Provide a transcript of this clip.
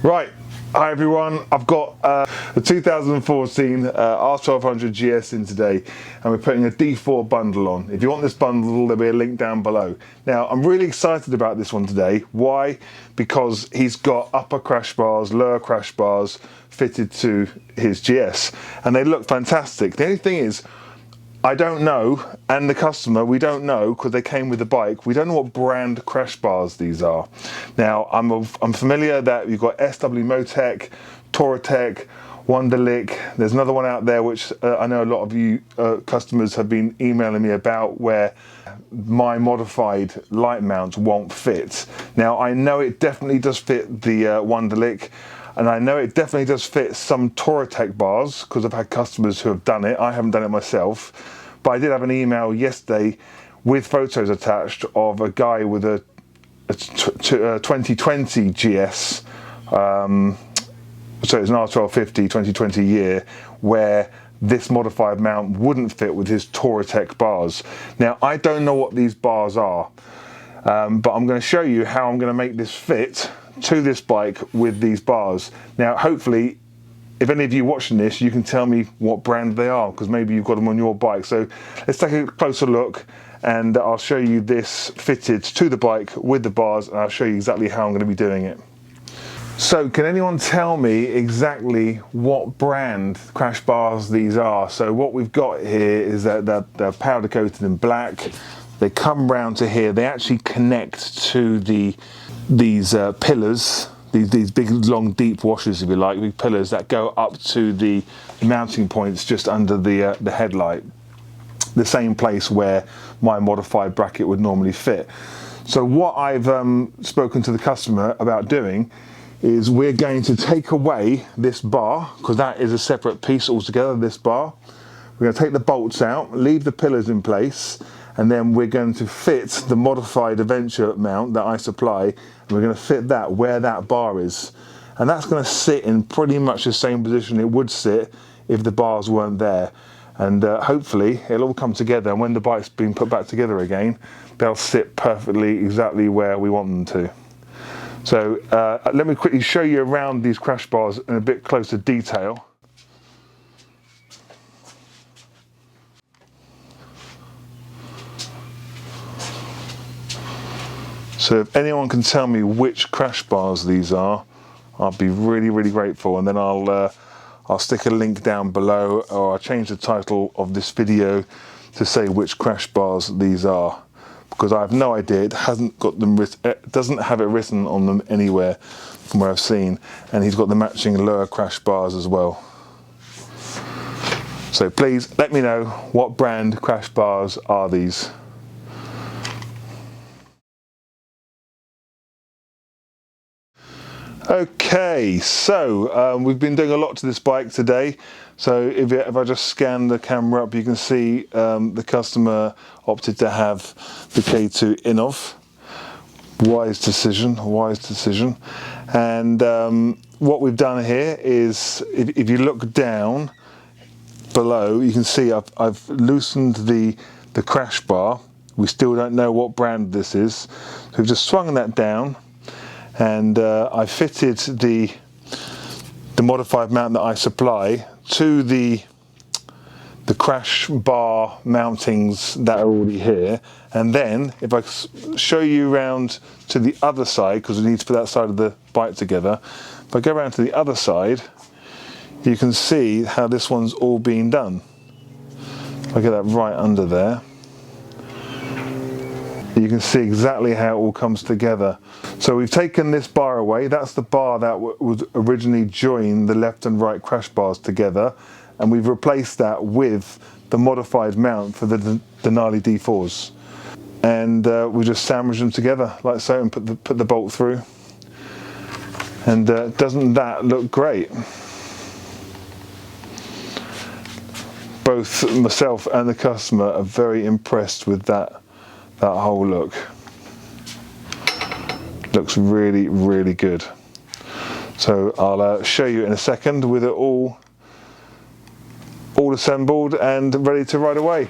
Right, hi everyone, I've got the 2014 R1200GS in today, and we're putting a D4 bundle on. If you want this bundle, there'll be a link down below. Now, I'm really excited about this one today. Why? Because he's got upper crash bars, lower crash bars fitted to his GS, and they look fantastic. The only thing is, I don't know, and the customer, we don't know, because they came with the bike, we don't know what brand crash bars these are. Now, I'm familiar that you've got SW Motec, Touratech, Wonderlic. There's another one out there which I know a lot of you customers have been emailing me about, where my modified light mount won't fit. Now, I know it definitely does fit the Wonderlic, and I know it definitely does fit some Touratech bars, because I've had customers who have done it. I haven't done it myself, but I did have an email yesterday with photos attached of a guy with a 2020 GS, so it's an R1250 2020 year, where this modified mount wouldn't fit with his Touratech bars. Now, I don't know what these bars are, but I'm going to show you how I'm going to make this fit to this bike with these bars. Now, hopefully, if any of you watching this, you can tell me what brand they are, because maybe you've got them on your bike. So let's take a closer look, and I'll show you this fitted to the bike with the bars, and I'll show you exactly how I'm going to be doing it. So can anyone tell me exactly what brand crash bars these are? So what we've got here is that they're powder coated in black. They come round to here. They actually connect to these pillars, these big, long, deep washers, if you like, big pillars that go up to the mounting points just under the headlight, the same place where my modified bracket would normally fit. So what I've spoken to the customer about doing is we're going to take away this bar, because that is a separate piece altogether, this bar. We're going to take the bolts out, leave the pillars in place, and then we're going to fit the modified Adventure mount that I supply, and we're going to fit that where that bar is. And that's going to sit in pretty much the same position it would sit if the bars weren't there. And hopefully it'll all come together, and when the bike's been put back together again, they'll sit perfectly exactly where we want them to. So let me quickly show you around these crash bars in a bit closer detail. So if anyone can tell me which crash bars these are, I'll be really, really grateful. And then I'll stick a link down below, or I'll change the title of this video to say which crash bars these are, because I have no idea. It hasn't got them it doesn't have it written on them anywhere from where I've seen. And he's got the matching lower crash bars as well. So please let me know what brand crash bars are these. Okay, so we've been doing a lot to this bike today. So if I just scan the camera up, you can see the customer opted to have the K2 in-off. Wise decision, wise decision. And what we've done here is, if you look down below, you can see I've loosened the crash bar. We still don't know what brand this is. So we've just swung that down, and I fitted the modified mount that I supply to the crash bar mountings that are already here. And then if I show you around to the other side, because we need to put that side of the bike together, if I go around to the other side, you can see how this one's all being done. If I get that right under there, you can see exactly how it all comes together. So we've taken this bar away. That's the bar that would originally join the left and right crash bars together, and we've replaced that with the modified mount for the Denali D4s. And we just sandwich them together like so, and put the bolt through. And doesn't that look great? Both myself and the customer are very impressed with that whole look. Looks really, really good. So I'll show you in a second with it all assembled and ready to ride away.